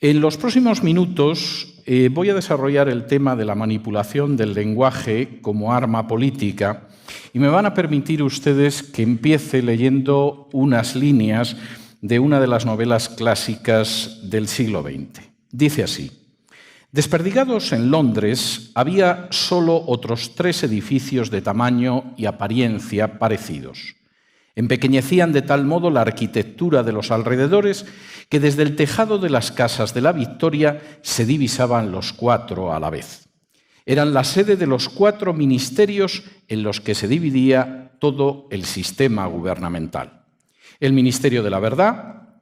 En los próximos minutos voy a desarrollar el tema de la manipulación del lenguaje como arma política y me van a permitir ustedes que empiece leyendo unas líneas de una de las novelas clásicas del siglo XX. Dice así: desperdigados en Londres había solo otros 3 edificios de tamaño y apariencia parecidos. Empequeñecían de tal modo la arquitectura de los alrededores que desde el tejado de las casas de la Victoria se divisaban los 4 a la vez. Eran la sede de los 4 ministerios en los que se dividía todo el sistema gubernamental. El Ministerio de la Verdad,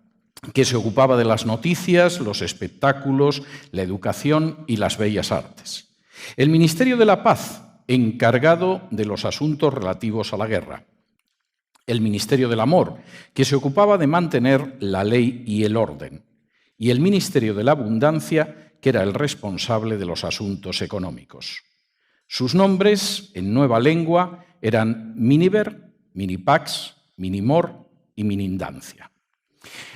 que se ocupaba de las noticias, los espectáculos, la educación y las bellas artes. El Ministerio de la Paz, encargado de los asuntos relativos a la guerra. El Ministerio del Amor, que se ocupaba de mantener la ley y el orden. Y el Ministerio de la Abundancia, que era el responsable de los asuntos económicos. Sus nombres, en nueva lengua, eran Miniver, Minipax, Minimor y Minindancia.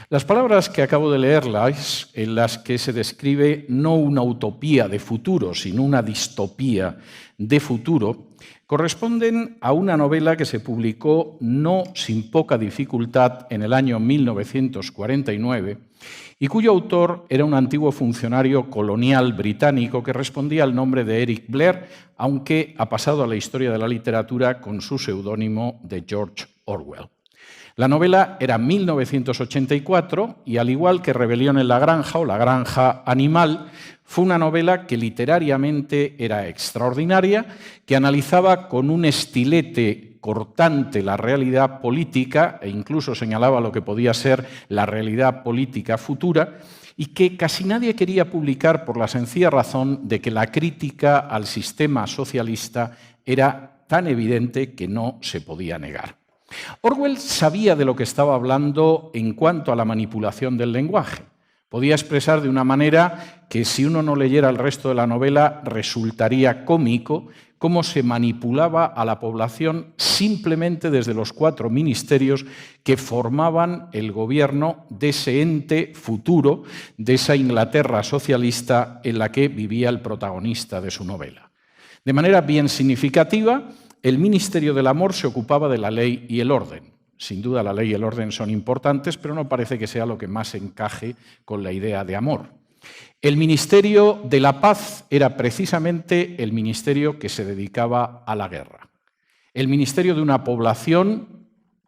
Las palabras que acabo de leerlas, en las que se describe no una utopía de futuro, sino una distopía de futuro, corresponden a una novela que se publicó no sin poca dificultad en el año 1949 y cuyo autor era un antiguo funcionario colonial británico que respondía al nombre de Eric Blair, aunque ha pasado a la historia de la literatura con su seudónimo de George Orwell. La novela era 1984 y, al igual que Rebelión en la Granja o La Granja Animal, fue una novela que literariamente era extraordinaria, que analizaba con un estilete cortante la realidad política e incluso señalaba lo que podía ser la realidad política futura y que casi nadie quería publicar por la sencilla razón de que la crítica al sistema socialista era tan evidente que no se podía negar. Orwell sabía de lo que estaba hablando en cuanto a la manipulación del lenguaje. Podía expresar de una manera que, si uno no leyera el resto de la novela, resultaría cómico cómo se manipulaba a la población simplemente desde los 4 ministerios que formaban el gobierno de ese ente futuro, de esa Inglaterra socialista en la que vivía el protagonista de su novela. De manera bien significativa, el Ministerio del Amor se ocupaba de la ley y el orden. Sin duda la ley y el orden son importantes, pero no parece que sea lo que más encaje con la idea de amor. El Ministerio de la Paz era precisamente el ministerio que se dedicaba a la guerra. El ministerio de una población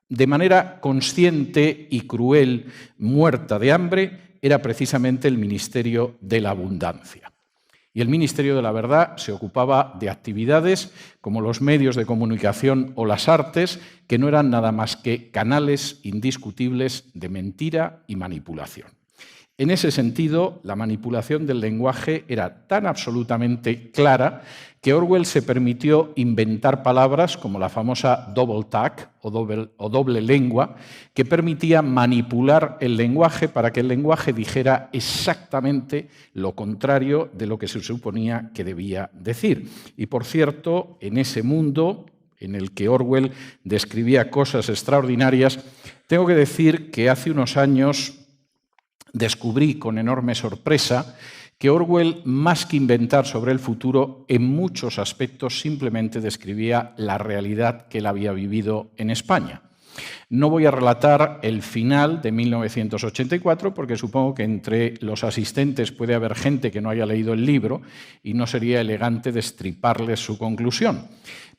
de manera consciente y cruel, muerta de hambre, era precisamente el Ministerio de la Abundancia. Y el Ministerio de la Verdad se ocupaba de actividades como los medios de comunicación o las artes, que no eran nada más que canales indiscutibles de mentira y manipulación. En ese sentido, la manipulación del lenguaje era tan absolutamente clara que Orwell se permitió inventar palabras como la famosa double tag o doble lengua, que permitía manipular el lenguaje para que el lenguaje dijera exactamente lo contrario de lo que se suponía que debía decir. Y, por cierto, en ese mundo en el que Orwell describía cosas extraordinarias, tengo que decir que hace unos años descubrí con enorme sorpresa que Orwell, más que inventar sobre el futuro, en muchos aspectos simplemente describía la realidad que él había vivido en España. No voy a relatar el final de 1984 porque supongo que entre los asistentes puede haber gente que no haya leído el libro y no sería elegante destriparles su conclusión.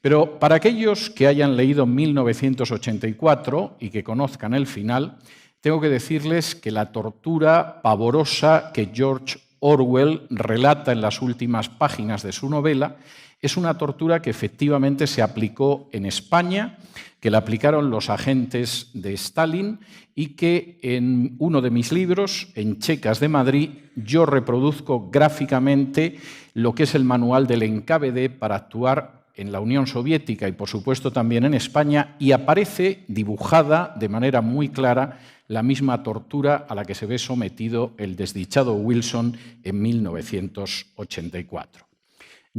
Pero para aquellos que hayan leído 1984 y que conozcan el final, tengo que decirles que la tortura pavorosa que George Orwell relata en las últimas páginas de su novela es una tortura que efectivamente se aplicó en España, que la aplicaron los agentes de Stalin y que en uno de mis libros, En Checas de Madrid, yo reproduzco gráficamente lo que es el manual del NKVD para actuar en la Unión Soviética y, por supuesto, también en España, y aparece dibujada de manera muy clara la misma tortura a la que se ve sometido el desdichado Wilson en 1984.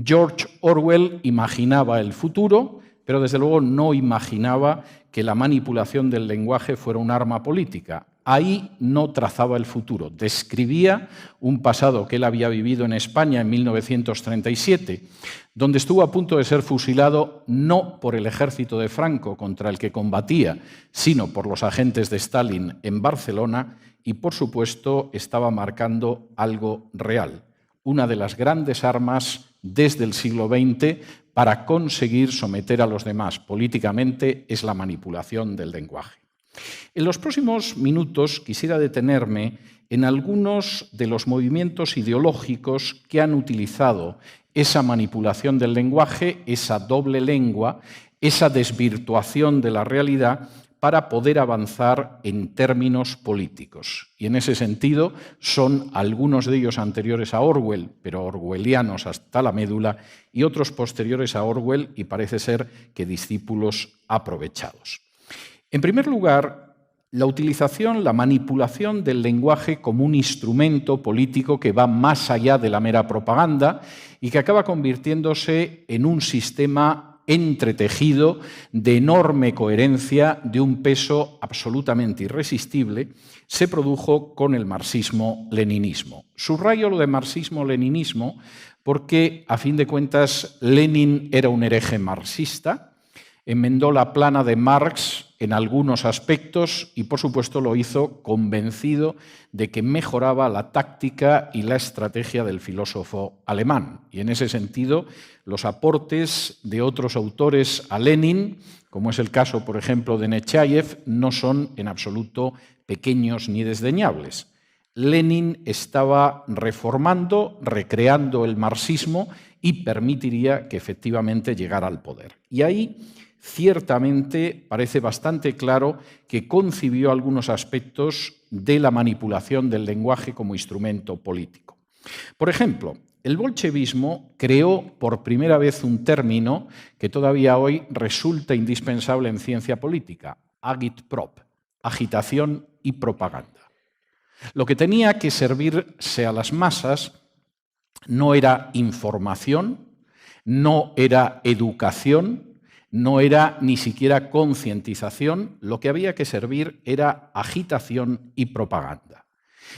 George Orwell imaginaba el futuro, pero desde luego no imaginaba que la manipulación del lenguaje fuera un arma política, ahí no trazaba el futuro. Describía un pasado que él había vivido en España en 1937, donde estuvo a punto de ser fusilado no por el ejército de Franco contra el que combatía, sino por los agentes de Stalin en Barcelona, y por supuesto estaba marcando algo real, una de las grandes armas desde el siglo XX para conseguir someter a los demás políticamente es la manipulación del lenguaje. En los próximos minutos quisiera detenerme en algunos de los movimientos ideológicos que han utilizado esa manipulación del lenguaje, esa doble lengua, esa desvirtuación de la realidad para poder avanzar en términos políticos. Y en ese sentido son algunos de ellos anteriores a Orwell, pero orwellianos hasta la médula, y otros posteriores a Orwell y parece ser que discípulos aprovechados. En primer lugar, la utilización, la manipulación del lenguaje como un instrumento político que va más allá de la mera propaganda y que acaba convirtiéndose en un sistema entretejido de enorme coherencia, de un peso absolutamente irresistible, se produjo con el marxismo-leninismo. Subrayo lo de marxismo-leninismo porque, a fin de cuentas, Lenin era un hereje marxista, enmendó la plana de Marx en algunos aspectos y, por supuesto, lo hizo convencido de que mejoraba la táctica y la estrategia del filósofo alemán. Y en ese sentido, los aportes de otros autores a Lenin, como es el caso, por ejemplo, de Nechayev, no son en absoluto pequeños ni desdeñables. Lenin estaba reformando, recreando el marxismo y permitiría que efectivamente llegara al poder. Y ahí ciertamente parece bastante claro que concibió algunos aspectos de la manipulación del lenguaje como instrumento político. Por ejemplo, el bolchevismo creó por primera vez un término que todavía hoy resulta indispensable en ciencia política, agitprop, agitación y propaganda. Lo que tenía que servirse a las masas no era información, no era educación, no era ni siquiera concientización, lo que había que servir era agitación y propaganda,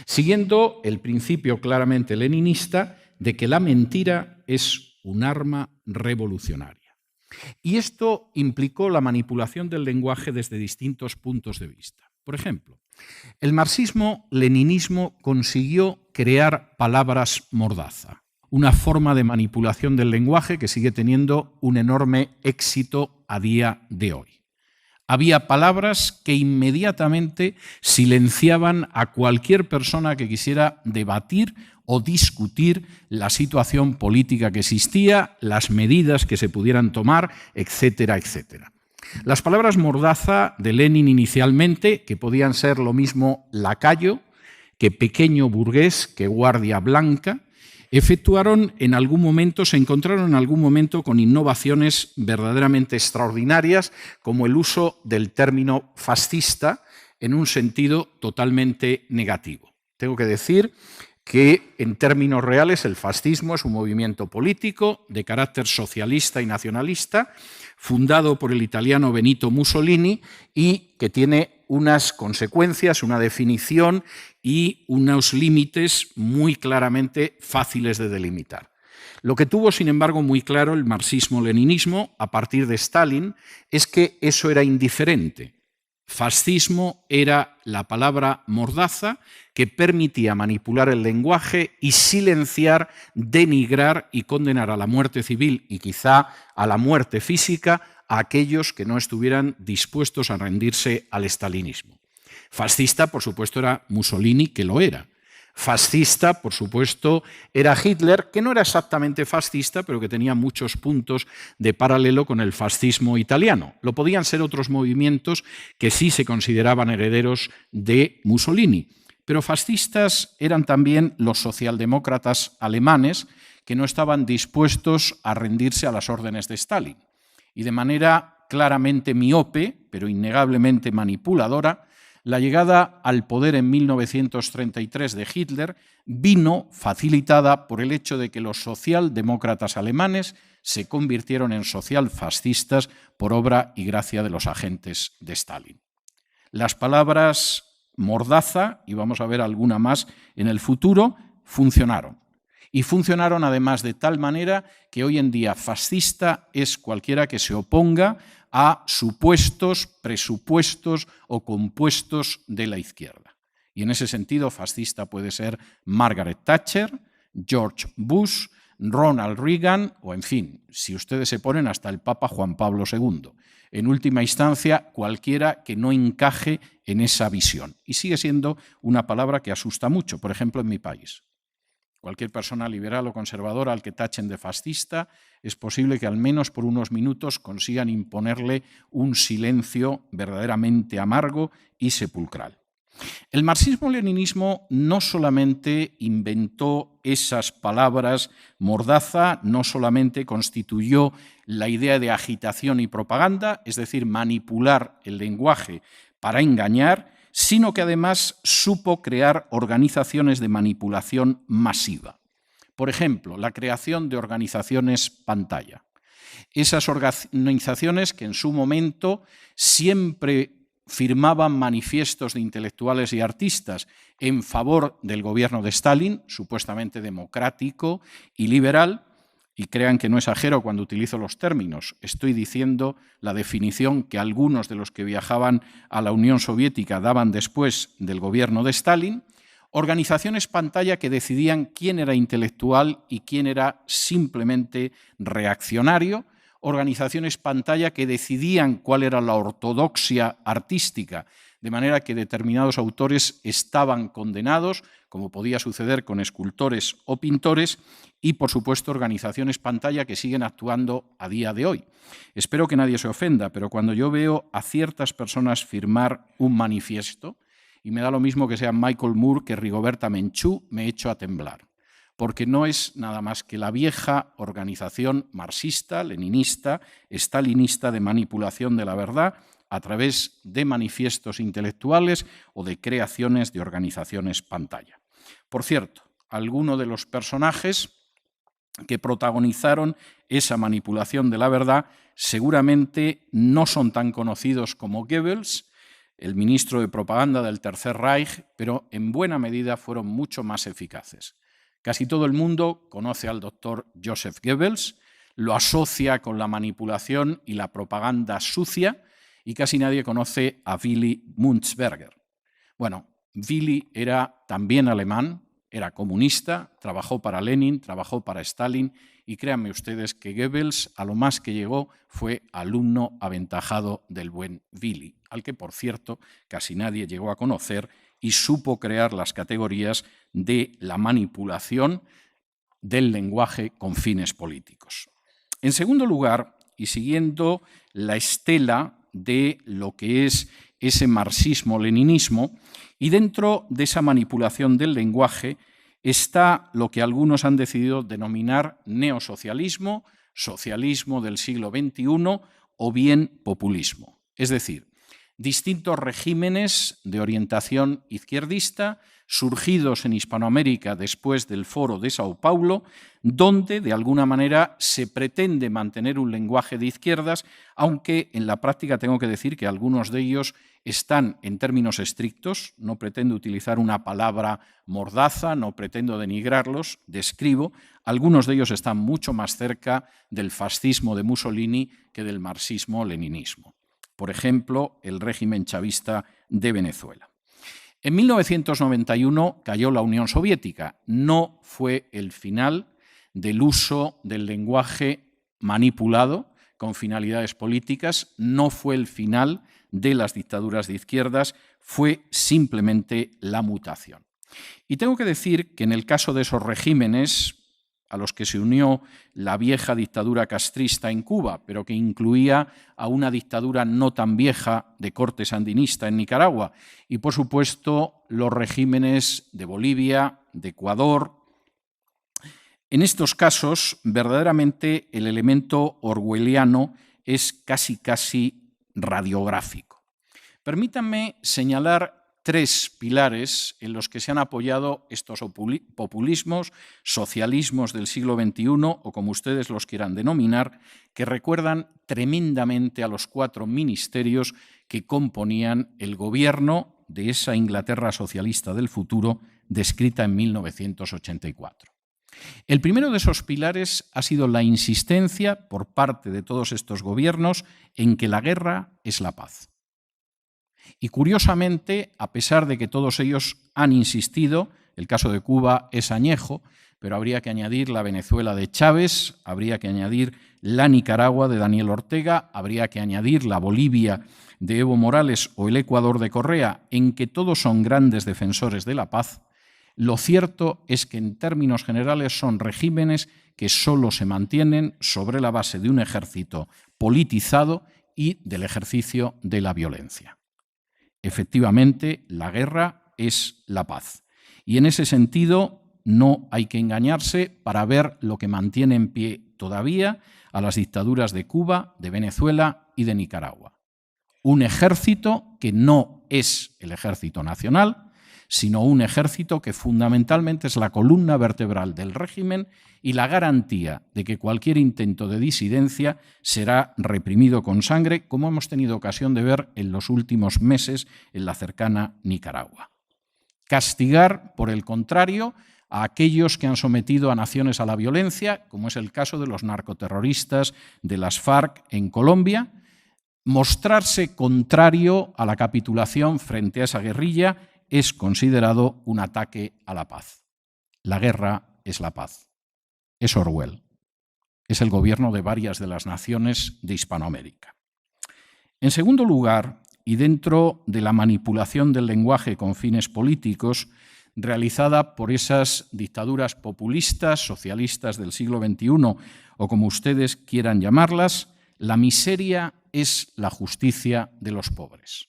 siguiendo el principio claramente leninista de que la mentira es un arma revolucionaria. Y esto implicó la manipulación del lenguaje desde distintos puntos de vista. Por ejemplo, el marxismo-leninismo consiguió crear palabras mordaza, una forma de manipulación del lenguaje que sigue teniendo un enorme éxito a día de hoy. Había palabras que inmediatamente silenciaban a cualquier persona que quisiera debatir o discutir la situación política que existía, las medidas que se pudieran tomar, etcétera, etcétera. Las palabras mordaza de Lenin inicialmente, que podían ser lo mismo lacayo, que pequeño burgués, que guardia blanca, se encontraron en algún momento con innovaciones verdaderamente extraordinarias, como el uso del término fascista en un sentido totalmente negativo. Tengo que decir que, en términos reales, el fascismo es un movimiento político de carácter socialista y nacionalista, fundado por el italiano Benito Mussolini y que tiene unas consecuencias, una definición y unos límites muy claramente fáciles de delimitar. Lo que tuvo, sin embargo, muy claro el marxismo-leninismo a partir de Stalin es que eso era indiferente. Fascismo era la palabra mordaza que permitía manipular el lenguaje y silenciar, denigrar y condenar a la muerte civil y quizá a la muerte física a aquellos que no estuvieran dispuestos a rendirse al estalinismo. Fascista, por supuesto, era Mussolini, que lo era. Fascista, por supuesto, era Hitler, que no era exactamente fascista, pero que tenía muchos puntos de paralelo con el fascismo italiano. Lo podían ser otros movimientos que sí se consideraban herederos de Mussolini. Pero fascistas eran también los socialdemócratas alemanes, que no estaban dispuestos a rendirse a las órdenes de Stalin. Y de manera claramente miope, pero innegablemente manipuladora, la llegada al poder en 1933 de Hitler vino facilitada por el hecho de que los socialdemócratas alemanes se convirtieron en socialfascistas por obra y gracia de los agentes de Stalin. Las palabras Mordaza, y vamos a ver alguna más en el futuro, funcionaron. Y funcionaron además de tal manera que hoy en día fascista es cualquiera que se oponga a supuestos, presupuestos o compuestos de la izquierda. Y en ese sentido fascista puede ser Margaret Thatcher, George Bush, Ronald Reagan o, en fin, si ustedes se ponen, hasta el Papa Juan Pablo II. En última instancia, cualquiera que no encaje en esa visión. Y sigue siendo una palabra que asusta mucho, por ejemplo, en mi país. Cualquier persona liberal o conservadora al que tachen de fascista, es posible que al menos por unos minutos consigan imponerle un silencio verdaderamente amargo y sepulcral. El marxismo-leninismo no solamente inventó esas palabras mordaza, no solamente constituyó la idea de agitación y propaganda, es decir, manipular el lenguaje para engañar, sino que además supo crear organizaciones de manipulación masiva. Por ejemplo, la creación de organizaciones pantalla. Esas organizaciones que en su momento siempre firmaban manifiestos de intelectuales y artistas en favor del gobierno de Stalin, supuestamente democrático y liberal, y crean que no exagero cuando utilizo los términos, estoy diciendo la definición que algunos de los que viajaban a la Unión Soviética daban después del gobierno de Stalin, organizaciones pantalla que decidían quién era intelectual y quién era simplemente reaccionario, organizaciones pantalla que decidían cuál era la ortodoxia artística, de manera que determinados autores estaban condenados, como podía suceder con escultores o pintores, y, por supuesto, organizaciones pantalla que siguen actuando a día de hoy. Espero que nadie se ofenda, pero cuando yo veo a ciertas personas firmar un manifiesto, y me da lo mismo que sea Michael Moore que Rigoberta Menchú, me echo a temblar, porque no es nada más que la vieja organización marxista, leninista, stalinista de manipulación de la verdad a través de manifiestos intelectuales o de creaciones de organizaciones pantalla. Por cierto, algunos de los personajes que protagonizaron esa manipulación de la verdad seguramente no son tan conocidos como Goebbels, el ministro de propaganda del Tercer Reich, pero en buena medida fueron mucho más eficaces. Casi todo el mundo conoce al doctor Joseph Goebbels, lo asocia con la manipulación y la propaganda sucia, y casi nadie conoce a Willy Münzberger. Bueno, Willy era también alemán, era comunista, trabajó para Lenin, trabajó para Stalin, y créanme ustedes que Goebbels a lo más que llegó fue alumno aventajado del buen Willy, al que, por cierto, casi nadie llegó a conocer y supo crear las categorías de la manipulación del lenguaje con fines políticos. En segundo lugar, y siguiendo la estela de lo que es ese marxismo-leninismo, y dentro de esa manipulación del lenguaje está lo que algunos han decidido denominar neosocialismo, socialismo del siglo XXI o bien populismo. Es decir, distintos regímenes de orientación izquierdista surgidos en Hispanoamérica después del Foro de Sao Paulo, donde de alguna manera se pretende mantener un lenguaje de izquierdas, aunque en la práctica tengo que decir que algunos de ellos están en términos estrictos, no pretendo utilizar una palabra mordaza, no pretendo denigrarlos, describo, algunos de ellos están mucho más cerca del fascismo de Mussolini que del marxismo-leninismo. Por ejemplo, el régimen chavista de Venezuela. En 1991 cayó la Unión Soviética. No fue el final del uso del lenguaje manipulado con finalidades políticas, no fue el final de las dictaduras de izquierdas, fue simplemente la mutación. Y tengo que decir que en el caso de esos regímenes a los que se unió la vieja dictadura castrista en Cuba, pero que incluía a una dictadura no tan vieja de corte sandinista en Nicaragua, y por supuesto los regímenes de Bolivia, de Ecuador. En estos casos, verdaderamente el elemento orwelliano es casi radiográfico. Permítanme señalar tres pilares en los que se han apoyado estos populismos, socialismos del siglo XXI, o como ustedes los quieran denominar, que recuerdan tremendamente a los 4 ministerios que componían el gobierno de esa Inglaterra socialista del futuro descrita en 1984. El primero de esos pilares ha sido la insistencia por parte de todos estos gobiernos en que la guerra es la paz. Y curiosamente, a pesar de que todos ellos han insistido, el caso de Cuba es añejo, pero habría que añadir la Venezuela de Chávez, habría que añadir la Nicaragua de Daniel Ortega, habría que añadir la Bolivia de Evo Morales o el Ecuador de Correa, en que todos son grandes defensores de la paz. Lo cierto es que en términos generales son regímenes que solo se mantienen sobre la base de un ejército politizado y del ejercicio de la violencia. Efectivamente, la guerra es la paz. Y en ese sentido no hay que engañarse para ver lo que mantiene en pie todavía a las dictaduras de Cuba, de Venezuela y de Nicaragua. Un ejército que no es el ejército nacional, sino un ejército que fundamentalmente es la columna vertebral del régimen y la garantía de que cualquier intento de disidencia será reprimido con sangre, como hemos tenido ocasión de ver en los últimos meses en la cercana Nicaragua. Castigar, por el contrario, a aquellos que han sometido a naciones a la violencia, como es el caso de los narcoterroristas de las FARC en Colombia, mostrarse contrario a la capitulación frente a esa guerrilla es considerado un ataque a la paz. La guerra es la paz. Es Orwell. Es el gobierno de varias de las naciones de Hispanoamérica. En segundo lugar, y dentro de la manipulación del lenguaje con fines políticos realizada por esas dictaduras populistas, socialistas del siglo XXI, o como ustedes quieran llamarlas, la miseria es la justicia de los pobres.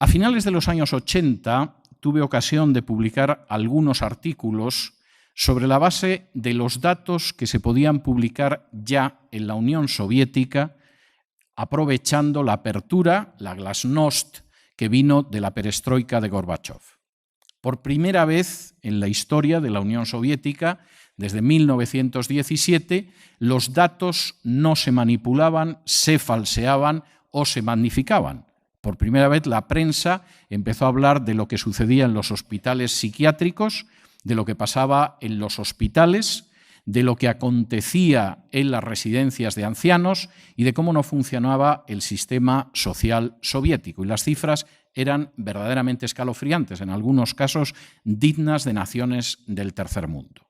A finales de los años 80 tuve ocasión de publicar algunos artículos sobre la base de los datos que se podían publicar ya en la Unión Soviética, aprovechando la apertura, la glasnost, que vino de la perestroika de Gorbachov. Por primera vez en la historia de la Unión Soviética, desde 1917, los datos no se manipulaban, se falseaban o se magnificaban. Por primera vez la prensa empezó a hablar de lo que sucedía en los hospitales psiquiátricos, de lo que pasaba en los hospitales, de lo que acontecía en las residencias de ancianos y de cómo no funcionaba el sistema social soviético. Y las cifras eran verdaderamente escalofriantes, en algunos casos dignas de naciones del tercer mundo.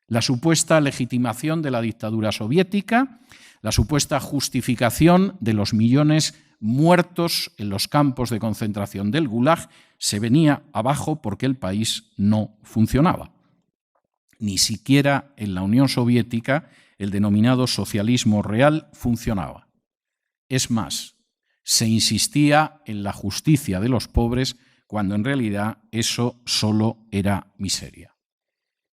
La supuesta legitimación de la dictadura soviética, la supuesta justificación de los millones muertos en los campos de concentración del Gulag se venía abajo porque el país no funcionaba. Ni siquiera en la Unión Soviética el denominado socialismo real funcionaba. Es más, se insistía en la justicia de los pobres cuando en realidad eso solo era miseria.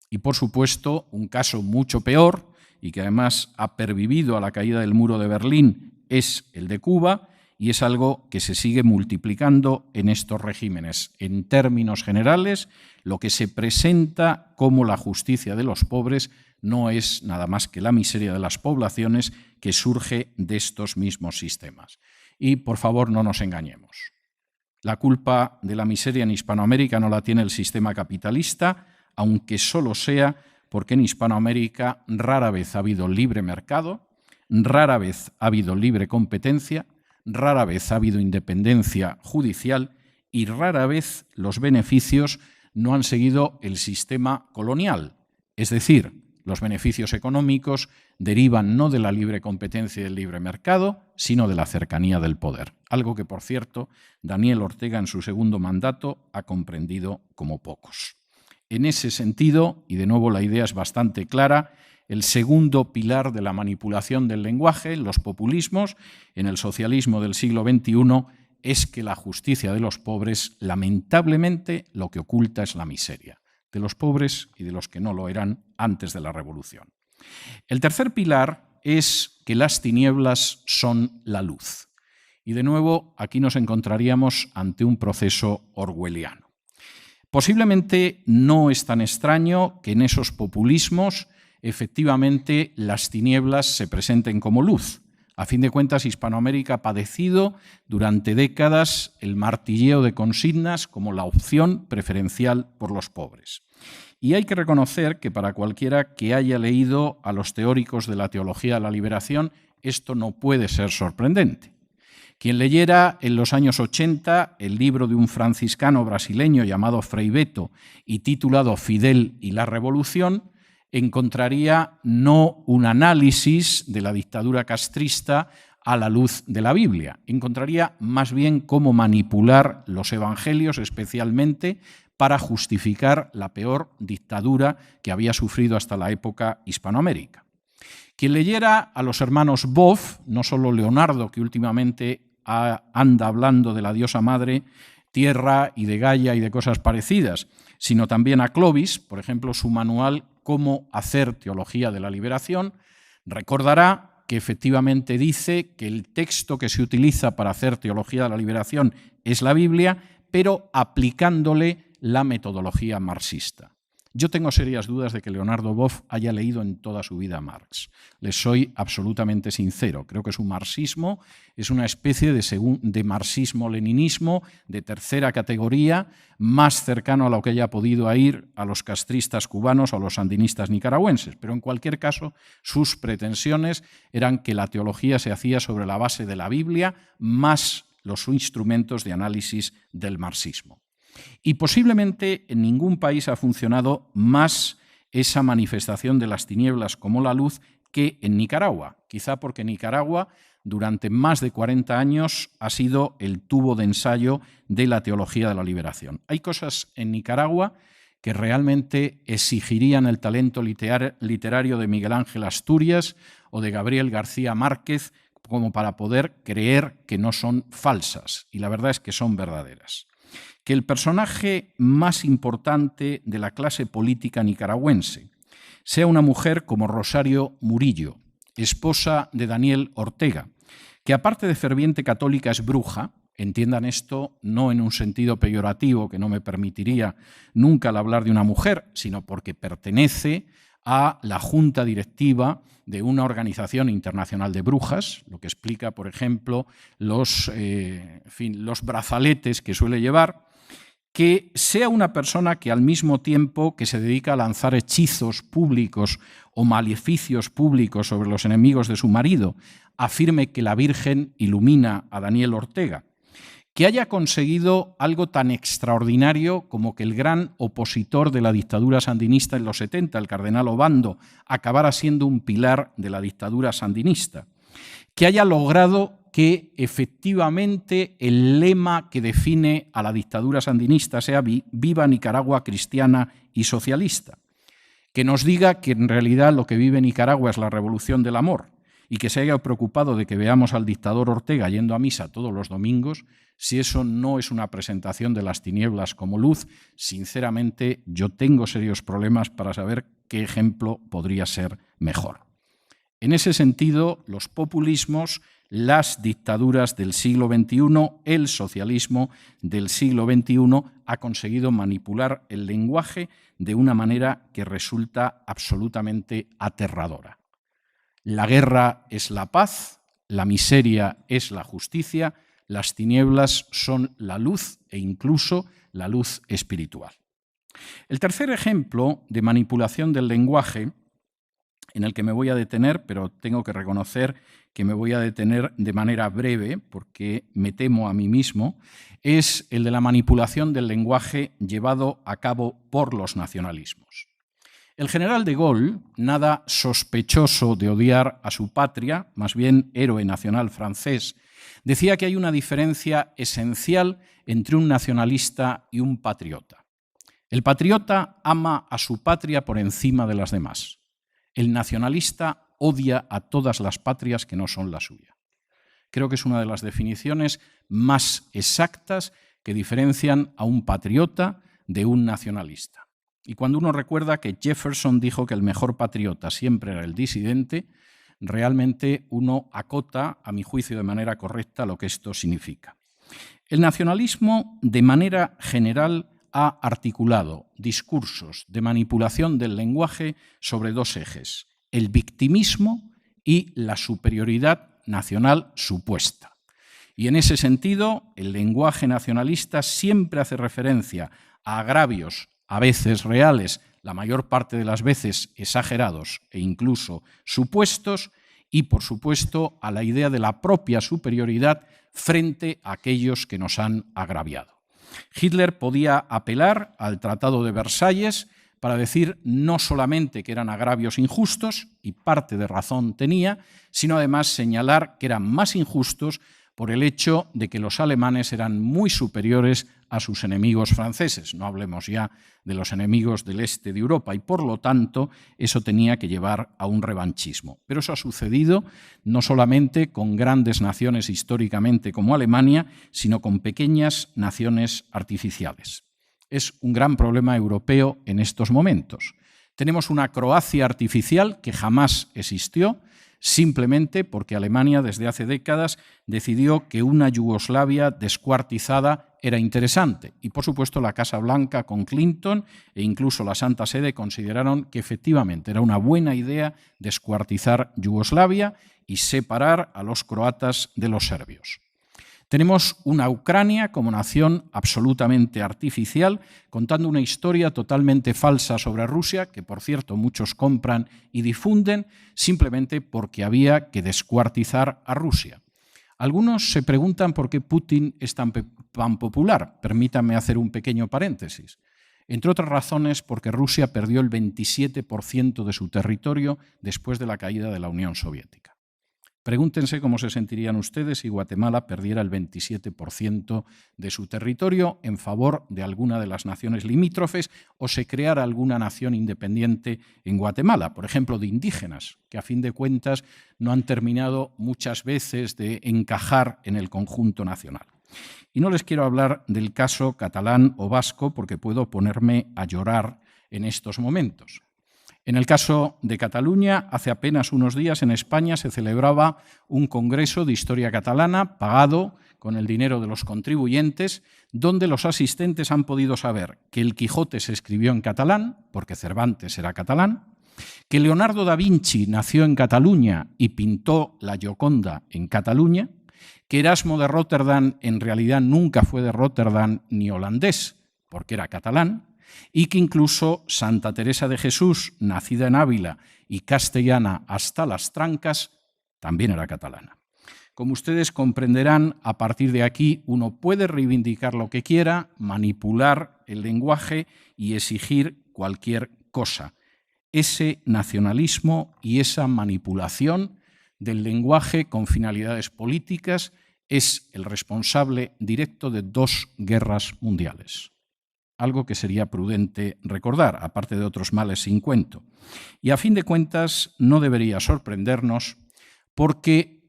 Y por supuesto, un caso mucho peor y que además ha pervivido a la caída del muro de Berlín es el de Cuba, y es algo que se sigue multiplicando en estos regímenes. En términos generales, lo que se presenta como la justicia de los pobres no es nada más que la miseria de las poblaciones que surge de estos mismos sistemas. Y, por favor, no nos engañemos. La culpa de la miseria en Hispanoamérica no la tiene el sistema capitalista, aunque solo sea porque en Hispanoamérica rara vez ha habido libre mercado, rara vez ha habido libre competencia, rara vez ha habido independencia judicial y rara vez los beneficios no han seguido el sistema colonial. Es decir, los beneficios económicos derivan no de la libre competencia y del libre mercado, sino de la cercanía del poder. Algo que, por cierto, Daniel Ortega en su segundo mandato ha comprendido como pocos. En ese sentido, y de nuevo la idea es bastante clara, el segundo pilar de la manipulación del lenguaje, los populismos, en el socialismo del siglo XXI, es que la justicia de los pobres, lamentablemente, lo que oculta es la miseria de los pobres y de los que no lo eran antes de la revolución. El tercer pilar es que las tinieblas son la luz. Y de nuevo, aquí nos encontraríamos ante un proceso orwelliano. Posiblemente no es tan extraño que en esos populismos efectivamente las tinieblas se presenten como luz. A fin de cuentas, Hispanoamérica ha padecido durante décadas el martilleo de consignas como la opción preferencial por los pobres. Y hay que reconocer que para cualquiera que haya leído a los teóricos de la teología de la liberación, esto no puede ser sorprendente. Quien leyera en los años 80 el libro de un franciscano brasileño llamado Frei Beto y titulado Fidel y la Revolución, encontraría no un análisis de la dictadura castrista a la luz de la Biblia, encontraría más bien cómo manipular los evangelios, especialmente para justificar la peor dictadura que había sufrido hasta la época Hispanoamérica. Quien leyera a los hermanos Boff, no solo Leonardo, que últimamente anda hablando de la diosa madre tierra y de Gaia y de cosas parecidas, sino también a Clovis, por ejemplo, su manual Cómo hacer teología de la liberación, recordará que efectivamente dice que el texto que se utiliza para hacer teología de la liberación es la Biblia, pero aplicándole la metodología marxista. Yo tengo serias dudas de que Leonardo Boff haya leído en toda su vida a Marx. Les soy absolutamente sincero. Creo que su marxismo es una especie de marxismo-leninismo de tercera categoría, más cercano a lo que haya podido ir a los castristas cubanos o a los sandinistas nicaragüenses. Pero en cualquier caso, sus pretensiones eran que la teología se hacía sobre la base de la Biblia más los instrumentos de análisis del marxismo. Y posiblemente en ningún país ha funcionado más esa manifestación de las tinieblas como la luz que en Nicaragua, quizá porque Nicaragua durante más de 40 años ha sido el tubo de ensayo de la teología de la liberación. Hay cosas en Nicaragua que realmente exigirían el talento literario de Miguel Ángel Asturias o de Gabriel García Márquez como para poder creer que no son falsas, y la verdad es que son verdaderas. Que el personaje más importante de la clase política nicaragüense sea una mujer como Rosario Murillo, esposa de Daniel Ortega, que aparte de ferviente católica es bruja, entiendan esto no en un sentido peyorativo que no me permitiría nunca al hablar de una mujer, sino porque pertenece a la junta directiva de una organización internacional de brujas, lo que explica, por ejemplo, los brazaletes que suele llevar, que sea una persona que al mismo tiempo que se dedica a lanzar hechizos públicos o maleficios públicos sobre los enemigos de su marido, afirme que la Virgen ilumina a Daniel Ortega, que haya conseguido algo tan extraordinario como que el gran opositor de la dictadura sandinista en los 70, el cardenal Obando, acabara siendo un pilar de la dictadura sandinista, que haya logrado que efectivamente el lema que define a la dictadura sandinista sea «Viva Nicaragua cristiana y socialista», que nos diga que en realidad lo que vive Nicaragua es la revolución del amor y que se haya preocupado de que veamos al dictador Ortega yendo a misa todos los domingos. Si eso no es una presentación de las tinieblas como luz, sinceramente yo tengo serios problemas para saber qué ejemplo podría ser mejor. En ese sentido, los populismos, las dictaduras del siglo XXI, el socialismo del siglo XXI ha conseguido manipular el lenguaje de una manera que resulta absolutamente aterradora. La guerra es la paz, la miseria es la justicia, las tinieblas son la luz e incluso la luz espiritual. El tercer ejemplo de manipulación del lenguaje, en el que me voy a detener, pero tengo que reconocer que me voy a detener de manera breve porque me temo a mí mismo, es el de la manipulación del lenguaje llevado a cabo por los nacionalismos. El general de Gaulle, nada sospechoso de odiar a su patria, más bien héroe nacional francés, decía que hay una diferencia esencial entre un nacionalista y un patriota. El patriota ama a su patria por encima de las demás. El nacionalista odia a todas las patrias que no son la suya. Creo que es una de las definiciones más exactas que diferencian a un patriota de un nacionalista. Y cuando uno recuerda que Jefferson dijo que el mejor patriota siempre era el disidente, realmente uno acota, a mi juicio de manera correcta, lo que esto significa. El nacionalismo, de manera general, ha articulado discursos de manipulación del lenguaje sobre dos ejes: el victimismo y la superioridad nacional supuesta. Y en ese sentido, el lenguaje nacionalista siempre hace referencia a agravios, a veces reales, la mayor parte de las veces exagerados e incluso supuestos, y, por supuesto, a la idea de la propia superioridad frente a aquellos que nos han agraviado. Hitler podía apelar al Tratado de Versalles para decir no solamente que eran agravios injustos, y parte de razón tenía, sino además señalar que eran más injustos por el hecho de que los alemanes eran muy superiores a sus enemigos franceses, no hablemos ya de los enemigos del este de Europa, y por lo tanto eso tenía que llevar a un revanchismo. Pero eso ha sucedido no solamente con grandes naciones históricamente como Alemania, sino con pequeñas naciones artificiales. Es un gran problema europeo en estos momentos. Tenemos una Croacia artificial que jamás existió, simplemente porque Alemania desde hace décadas decidió que una Yugoslavia descuartizada era interesante. Y por supuesto la Casa Blanca con Clinton e incluso la Santa Sede consideraron que efectivamente era una buena idea descuartizar Yugoslavia y separar a los croatas de los serbios. Tenemos una Ucrania como nación absolutamente artificial, contando una historia totalmente falsa sobre Rusia, que por cierto muchos compran y difunden, simplemente porque había que descuartizar a Rusia. Algunos se preguntan por qué Putin es tan popular. Permítanme hacer un pequeño paréntesis. Entre otras razones, porque Rusia perdió el 27% de su territorio después de la caída de la Unión Soviética. Pregúntense cómo se sentirían ustedes si Guatemala perdiera el 27% de su territorio en favor de alguna de las naciones limítrofes o se creara alguna nación independiente en Guatemala, por ejemplo, de indígenas, que a fin de cuentas no han terminado muchas veces de encajar en el conjunto nacional. Y no les quiero hablar del caso catalán o vasco porque puedo ponerme a llorar en estos momentos. En el caso de Cataluña, hace apenas unos días en España se celebraba un congreso de historia catalana pagado con el dinero de los contribuyentes, donde los asistentes han podido saber que el Quijote se escribió en catalán, porque Cervantes era catalán, que Leonardo da Vinci nació en Cataluña y pintó la Gioconda en Cataluña, que Erasmo de Rotterdam en realidad nunca fue de Rotterdam ni holandés, porque era catalán, y que incluso Santa Teresa de Jesús, nacida en Ávila y castellana hasta las trancas, también era catalana. Como ustedes comprenderán, a partir de aquí uno puede reivindicar lo que quiera, manipular el lenguaje y exigir cualquier cosa. Ese nacionalismo y esa manipulación del lenguaje con finalidades políticas es el responsable directo de 2 guerras mundiales. Algo que sería prudente recordar, aparte de otros males sin cuento. Y a fin de cuentas no debería sorprendernos porque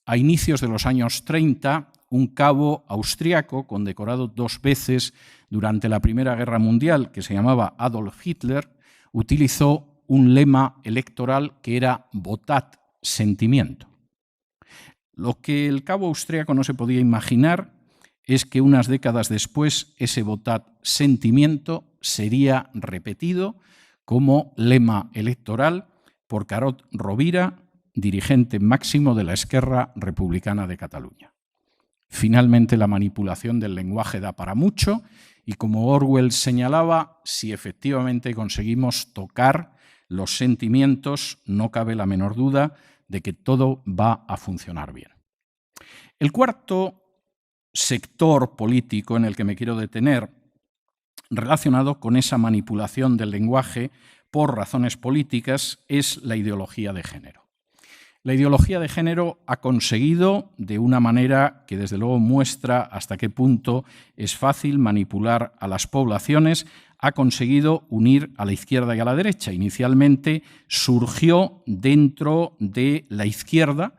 a inicios de los años 30 un cabo austriaco condecorado 2 veces durante la Primera Guerra Mundial, que se llamaba Adolf Hitler, utilizó un lema electoral que era «Votat sentimiento». Lo que el cabo austriaco no se podía imaginar es que unas décadas después ese votat sentimiento sería repetido como lema electoral por Carod Rovira, dirigente máximo de la Esquerra Republicana de Cataluña. Finalmente, la manipulación del lenguaje da para mucho y, como Orwell señalaba, si efectivamente conseguimos tocar los sentimientos, no cabe la menor duda de que todo va a funcionar bien. El cuarto sector político en el que me quiero detener, relacionado con esa manipulación del lenguaje por razones políticas, es la ideología de género. La ideología de género ha conseguido, de una manera que desde luego muestra hasta qué punto es fácil manipular a las poblaciones, ha conseguido unir a la izquierda y a la derecha. Inicialmente surgió dentro de la izquierda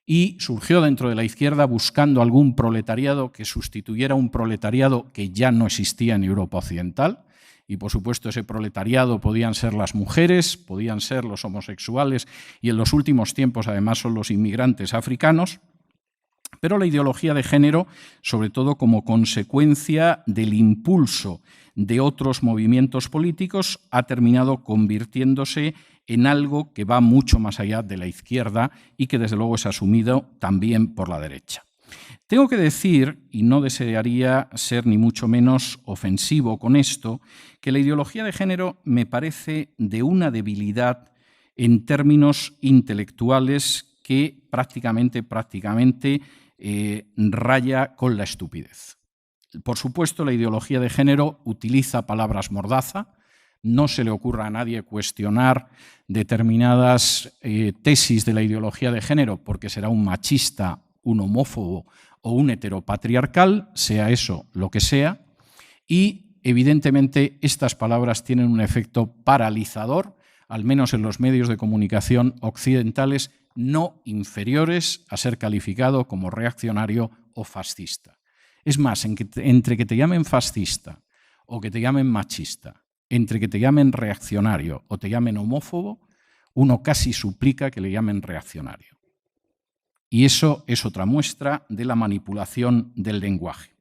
y surgió dentro de la izquierda buscando algún proletariado que sustituyera un proletariado que ya no existía en Europa Occidental. Y, por supuesto, ese proletariado podían ser las mujeres, podían ser los homosexuales y en los últimos tiempos, además, son los inmigrantes africanos. Pero la ideología de género, sobre todo como consecuencia del impulso de otros movimientos políticos, ha terminado convirtiéndose en algo que va mucho más allá de la izquierda y que desde luego es asumido también por la derecha. Tengo que decir, y no desearía ser ni mucho menos ofensivo con esto, que la ideología de género me parece de una debilidad en términos intelectuales que prácticamente raya con la estupidez. Por supuesto, la ideología de género utiliza palabras mordaza. No se le ocurra a nadie cuestionar determinadas tesis de la ideología de género porque será un machista, un homófobo o un heteropatriarcal, sea eso lo que sea, y evidentemente estas palabras tienen un efecto paralizador, al menos en los medios de comunicación occidentales, no inferiores a ser calificado como reaccionario o fascista. Es más, entre que te llamen fascista o que te llamen machista, entre que te llamen reaccionario o te llamen homófobo, uno casi suplica que le llamen reaccionario. Y eso es otra muestra de la manipulación del lenguaje.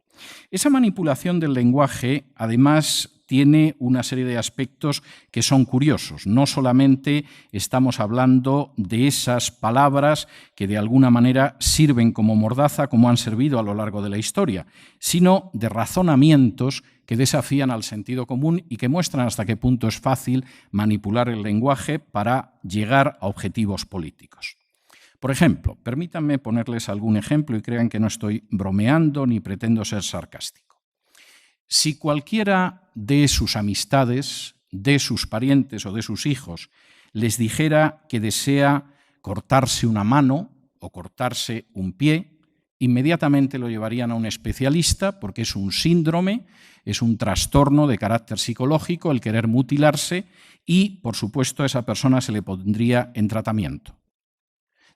Esa manipulación del lenguaje, además, tiene una serie de aspectos que son curiosos. No solamente estamos hablando de esas palabras que de alguna manera sirven como mordaza, como han servido a lo largo de la historia, sino de razonamientos que desafían al sentido común y que muestran hasta qué punto es fácil manipular el lenguaje para llegar a objetivos políticos. Por ejemplo, permítanme ponerles algún ejemplo y crean que no estoy bromeando ni pretendo ser sarcástico. Si cualquiera de sus amistades, de sus parientes o de sus hijos les dijera que desea cortarse una mano o cortarse un pie, inmediatamente lo llevarían a un especialista porque es un síndrome, es un trastorno de carácter psicológico el querer mutilarse y, por supuesto, a esa persona se le pondría en tratamiento.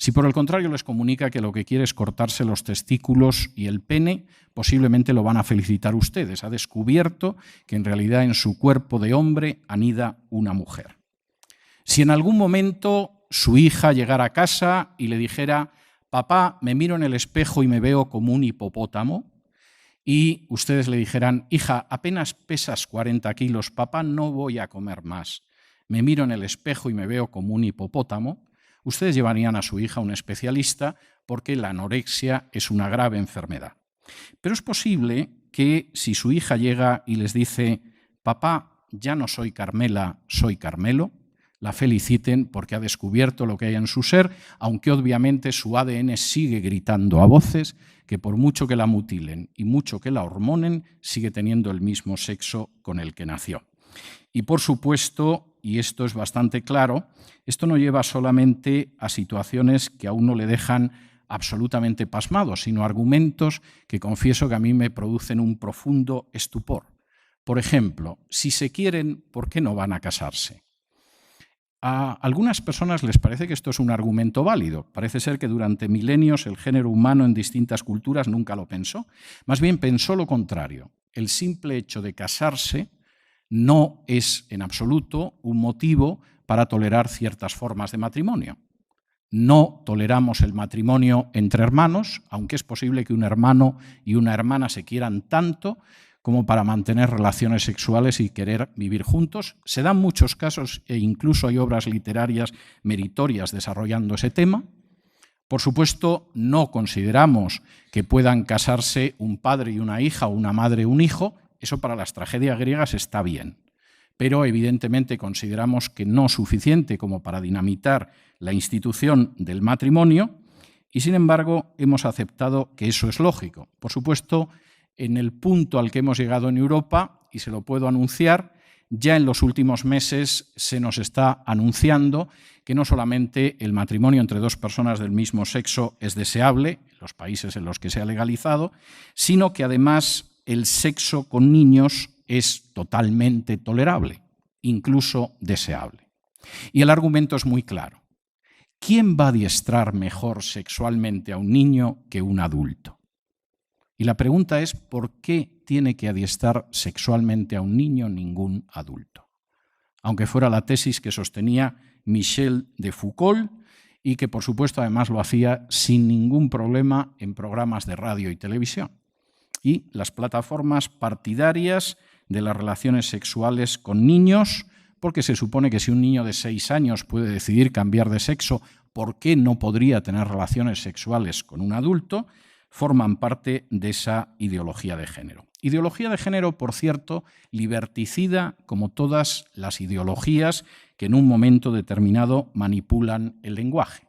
Si por el contrario les comunica que lo que quiere es cortarse los testículos y el pene, posiblemente lo van a felicitar ustedes. Ha descubierto que en realidad en su cuerpo de hombre anida una mujer. Si en algún momento su hija llegara a casa y le dijera: papá, me miro en el espejo y me veo como un hipopótamo, y ustedes le dijeran: hija, apenas pesas 40 kilos, papá, no voy a comer más, me miro en el espejo y me veo como un hipopótamo, ustedes llevarían a su hija a un especialista porque la anorexia es una grave enfermedad. Pero es posible que si su hija llega y les dice: papá, ya no soy Carmela, soy Carmelo, la feliciten porque ha descubierto lo que hay en su ser, aunque obviamente su ADN sigue gritando a voces que por mucho que la mutilen y mucho que la hormonen, sigue teniendo el mismo sexo con el que nació. Y por supuesto, y esto es bastante claro, esto no lleva solamente a situaciones que a uno le dejan absolutamente pasmado, sino argumentos que confieso que a mí me producen un profundo estupor. Por ejemplo, si se quieren, ¿por qué no van a casarse? A algunas personas les parece que esto es un argumento válido. Parece ser que durante milenios el género humano en distintas culturas nunca lo pensó. Más bien pensó lo contrario. El simple hecho de casarse no es en absoluto un motivo para tolerar ciertas formas de matrimonio. No toleramos el matrimonio entre hermanos, aunque es posible que un hermano y una hermana se quieran tanto como para mantener relaciones sexuales y querer vivir juntos. Se dan muchos casos e incluso hay obras literarias meritorias desarrollando ese tema. Por supuesto, no consideramos que puedan casarse un padre y una hija o una madre y un hijo. Eso para las tragedias griegas está bien. Pero evidentemente consideramos que no es suficiente como para dinamitar la institución del matrimonio y, sin embargo, hemos aceptado que eso es lógico. Por supuesto, en el punto al que hemos llegado en Europa, y se lo puedo anunciar, ya en los últimos meses se nos está anunciando que no solamente el matrimonio entre dos personas del mismo sexo es deseable, en los países en los que se ha legalizado, sino que además el sexo con niños es totalmente tolerable, incluso deseable. Y el argumento es muy claro. ¿Quién va a adiestrar mejor sexualmente a un niño que un adulto? Y la pregunta es, ¿por qué tiene que adiestrar sexualmente a un niño ningún adulto? Aunque fuera la tesis que sostenía Michel de Foucault y que, por supuesto, además lo hacía sin ningún problema en programas de radio y televisión. Y las plataformas partidarias de las relaciones sexuales con niños porque se supone que si un niño de 6 años puede decidir cambiar de sexo, ¿por qué no podría tener relaciones sexuales con un adulto?, forman parte de esa ideología de género. Ideología de género, por cierto, liberticida como todas las ideologías que en un momento determinado manipulan el lenguaje.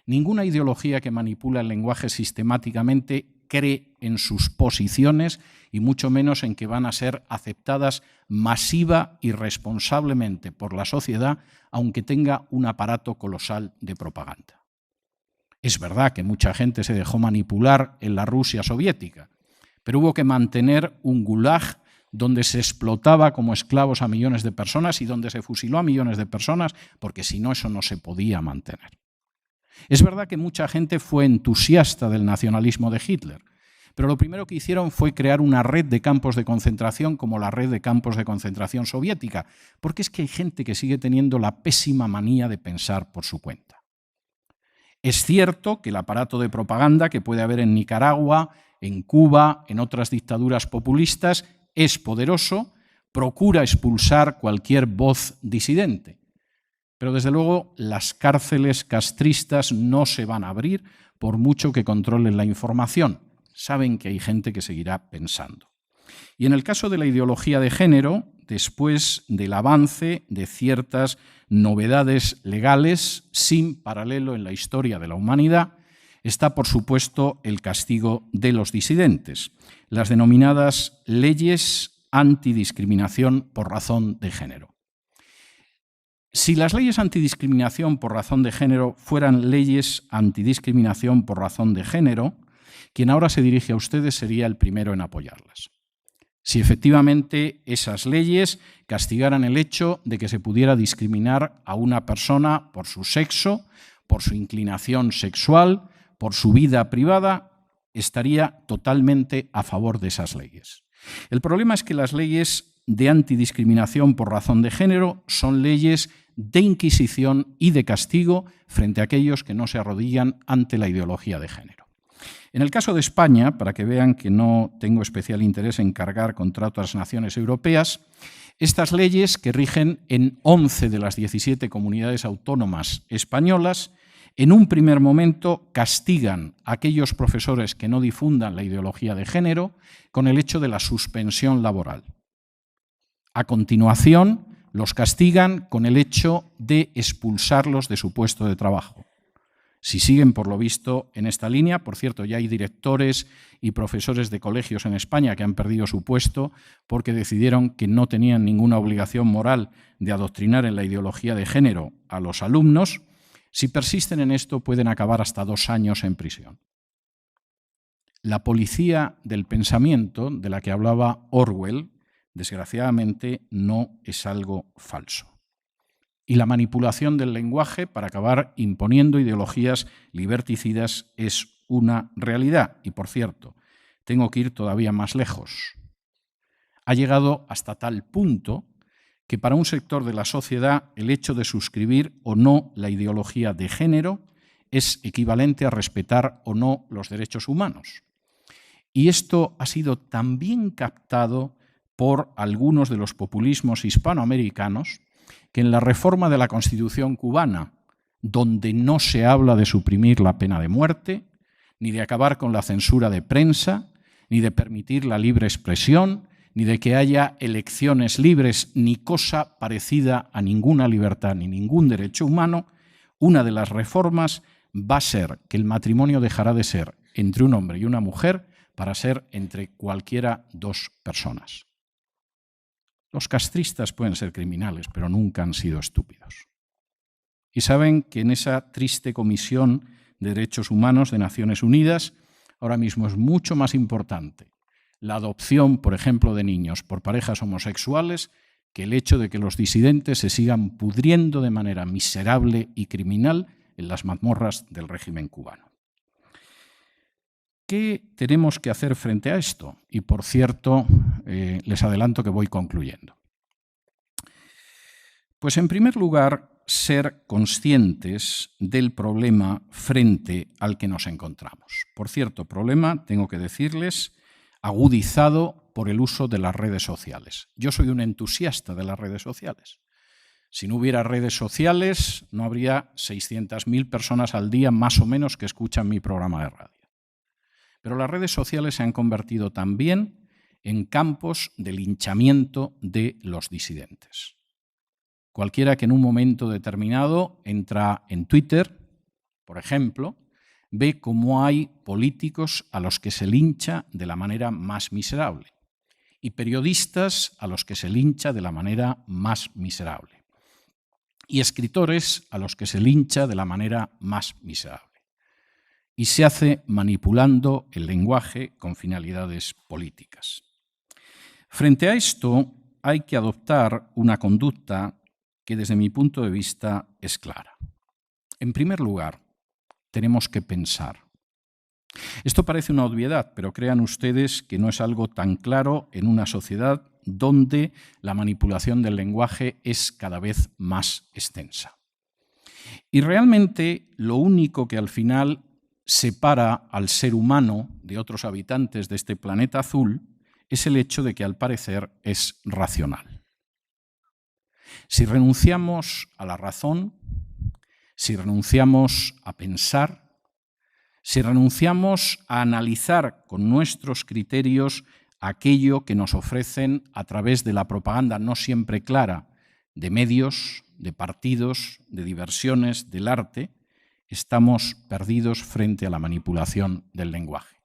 Ninguna ideología que manipula el lenguaje sistemáticamente cree en sus posiciones y mucho menos en que van a ser aceptadas masiva y responsablemente por la sociedad, aunque tenga un aparato colosal de propaganda. Es verdad que mucha gente se dejó manipular en la Rusia soviética, pero hubo que mantener un gulag donde se explotaba como esclavos a millones de personas y donde se fusiló a millones de personas, porque si no, eso no se podía mantener. Es verdad que mucha gente fue entusiasta del nacionalismo de Hitler, pero lo primero que hicieron fue crear una red de campos de concentración como la red de campos de concentración soviética, porque es que hay gente que sigue teniendo la pésima manía de pensar por su cuenta. Es cierto que el aparato de propaganda que puede haber en Nicaragua, en Cuba, en otras dictaduras populistas, es poderoso, procura expulsar cualquier voz disidente. Pero desde luego las cárceles castristas no se van a abrir por mucho que controlen la información. Saben que hay gente que seguirá pensando. Y en el caso de la ideología de género, después del avance de ciertas novedades legales sin paralelo en la historia de la humanidad, está, por supuesto, el castigo de los disidentes, las denominadas leyes antidiscriminación por razón de género. Si las leyes antidiscriminación por razón de género fueran leyes antidiscriminación por razón de género, quien ahora se dirige a ustedes sería el primero en apoyarlas. Si efectivamente esas leyes castigaran el hecho de que se pudiera discriminar a una persona por su sexo, por su inclinación sexual, por su vida privada, estaría totalmente a favor de esas leyes. El problema es que las leyes de antidiscriminación por razón de género son leyes de inquisición y de castigo frente a aquellos que no se arrodillan ante la ideología de género. En el caso de España, para que vean que no tengo especial interés en cargar contra otras naciones europeas, estas leyes, que rigen en 11 de las 17 comunidades autónomas españolas, en un primer momento castigan a aquellos profesores que no difundan la ideología de género con el hecho de la suspensión laboral. A continuación, los castigan con el hecho de expulsarlos de su puesto de trabajo. Si siguen, por lo visto, en esta línea, por cierto, ya hay directores y profesores de colegios en España que han perdido su puesto porque decidieron que no tenían ninguna obligación moral de adoctrinar en la ideología de género a los alumnos. Si persisten en esto, pueden acabar hasta 2 años en prisión. La policía del pensamiento, de la que hablaba Orwell, desgraciadamente no es algo falso. Y la manipulación del lenguaje para acabar imponiendo ideologías liberticidas es una realidad. Y, por cierto, tengo que ir todavía más lejos. Ha llegado hasta tal punto que para un sector de la sociedad el hecho de suscribir o no la ideología de género es equivalente a respetar o no los derechos humanos. Y esto ha sido también captado por algunos de los populismos hispanoamericanos que en la reforma de la Constitución cubana, donde no se habla de suprimir la pena de muerte, ni de acabar con la censura de prensa, ni de permitir la libre expresión, ni de que haya elecciones libres, ni cosa parecida a ninguna libertad ni ningún derecho humano, una de las reformas va a ser que el matrimonio dejará de ser entre un hombre y una mujer para ser entre cualquiera 2 personas. Los castristas pueden ser criminales, pero nunca han sido estúpidos. Y saben que en esa triste Comisión de Derechos Humanos de Naciones Unidas ahora mismo es mucho más importante la adopción, por ejemplo, de niños por parejas homosexuales que el hecho de que los disidentes se sigan pudriendo de manera miserable y criminal en las mazmorras del régimen cubano. ¿Qué tenemos que hacer frente a esto? Y, por cierto, les adelanto que voy concluyendo. Pues, en primer lugar, ser conscientes del problema frente al que nos encontramos. Por cierto, problema, tengo que decirles, agudizado por el uso de las redes sociales. Yo soy un entusiasta de las redes sociales. Si no hubiera redes sociales, no habría 600.000 personas al día más o menos que escuchan mi programa de radio. Pero las redes sociales se han convertido también en campos de linchamiento de los disidentes. Cualquiera que en un momento determinado entra en Twitter, por ejemplo, ve cómo hay políticos a los que se lincha de la manera más miserable y periodistas a los que se lincha de la manera más miserable y escritores a los que se lincha de la manera más miserable. Y se hace manipulando el lenguaje con finalidades políticas. Frente a esto, hay que adoptar una conducta que desde mi punto de vista es clara. En primer lugar, tenemos que pensar. Esto parece una obviedad, pero crean ustedes que no es algo tan claro en una sociedad donde la manipulación del lenguaje es cada vez más extensa. Y realmente lo único que al final separa al ser humano de otros habitantes de este planeta azul es el hecho de que al parecer es racional. Si renunciamos a la razón, si renunciamos a pensar, si renunciamos a analizar con nuestros criterios aquello que nos ofrecen a través de la propaganda no siempre clara de medios, de partidos, de diversiones, del arte, estamos perdidos frente a la manipulación del lenguaje.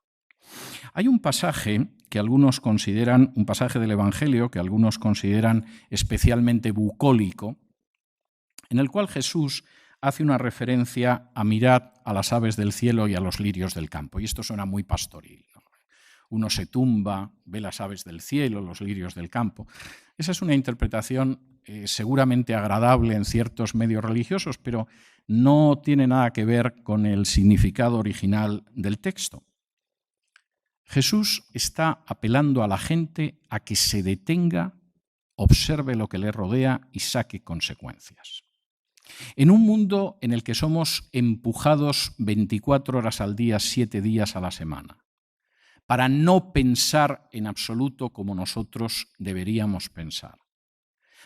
Hay un pasaje que algunos consideran, un pasaje del Evangelio que algunos consideran especialmente bucólico, en el cual Jesús hace una referencia a mirad a las aves del cielo y a los lirios del campo. Y esto suena muy pastoril, ¿no? Uno se tumba, ve las aves del cielo, los lirios del campo. Esa es una interpretación seguramente agradable en ciertos medios religiosos, pero no tiene nada que ver con el significado original del texto. Jesús está apelando a la gente a que se detenga, observe lo que le rodea y saque consecuencias. En un mundo en el que somos empujados 24 horas al día, 7 días a la semana, para no pensar en absoluto como nosotros deberíamos pensar,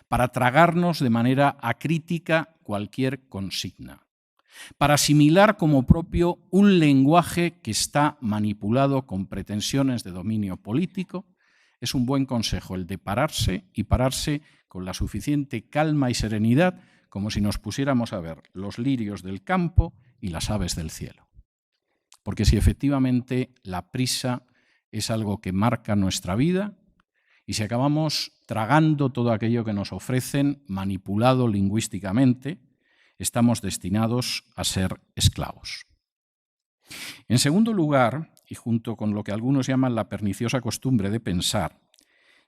para tragarnos de manera acrítica cualquier consigna, para asimilar como propio un lenguaje que está manipulado con pretensiones de dominio político, es un buen consejo el de pararse y pararse con la suficiente calma y serenidad como si nos pusiéramos a ver los lirios del campo y las aves del cielo. Porque si efectivamente la prisa es algo que marca nuestra vida y si acabamos tragando todo aquello que nos ofrecen, manipulado lingüísticamente, estamos destinados a ser esclavos. En segundo lugar, y junto con lo que algunos llaman la perniciosa costumbre de pensar,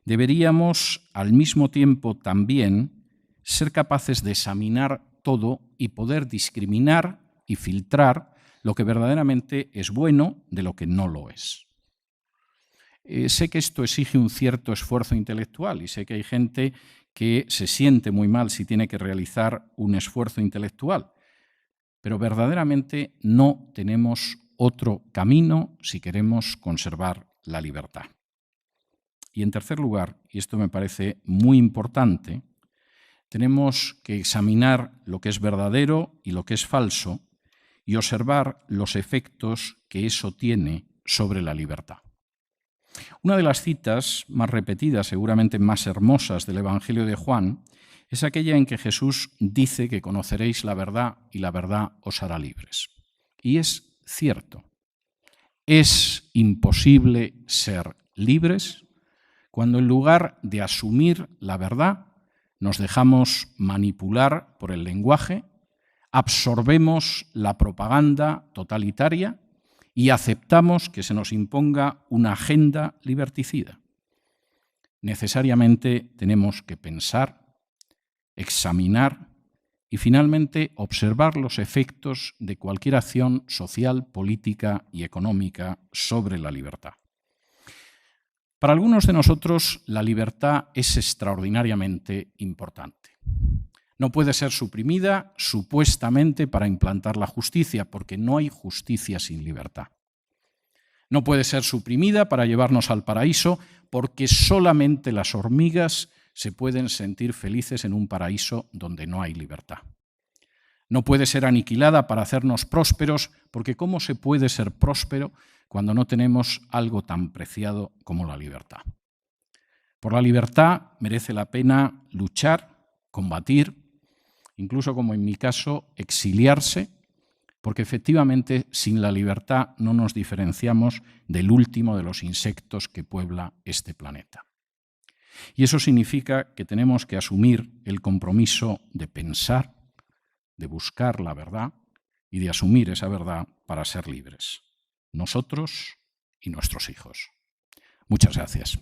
deberíamos al mismo tiempo también ser capaces de examinar todo y poder discriminar y filtrar lo que verdaderamente es bueno de lo que no lo es. Sé que esto exige un cierto esfuerzo intelectual y sé que hay gente que se siente muy mal si tiene que realizar un esfuerzo intelectual, pero verdaderamente no tenemos otro camino si queremos conservar la libertad. Y en tercer lugar, y esto me parece muy importante, tenemos que examinar lo que es verdadero y lo que es falso y observar los efectos que eso tiene sobre la libertad. Una de las citas más repetidas, seguramente más hermosas del Evangelio de Juan, es aquella en que Jesús dice que conoceréis la verdad y la verdad os hará libres. Y es cierto. Es imposible ser libres cuando en lugar de asumir la verdad nos dejamos manipular por el lenguaje, absorbemos la propaganda totalitaria y aceptamos que se nos imponga una agenda liberticida. Necesariamente tenemos que pensar, examinar y finalmente observar los efectos de cualquier acción social, política y económica sobre la libertad. Para algunos de nosotros la libertad es extraordinariamente importante. No puede ser suprimida supuestamente para implantar la justicia, porque no hay justicia sin libertad. No puede ser suprimida para llevarnos al paraíso, porque solamente las hormigas se pueden sentir felices en un paraíso donde no hay libertad. No puede ser aniquilada para hacernos prósperos, porque ¿cómo se puede ser próspero cuando no tenemos algo tan preciado como la libertad? Por la libertad merece la pena luchar, combatir, incluso como en mi caso, exiliarse, porque efectivamente sin la libertad no nos diferenciamos del último de los insectos que puebla este planeta. Y eso significa que tenemos que asumir el compromiso de pensar, de buscar la verdad y de asumir esa verdad para ser libres, nosotros y nuestros hijos. Muchas gracias.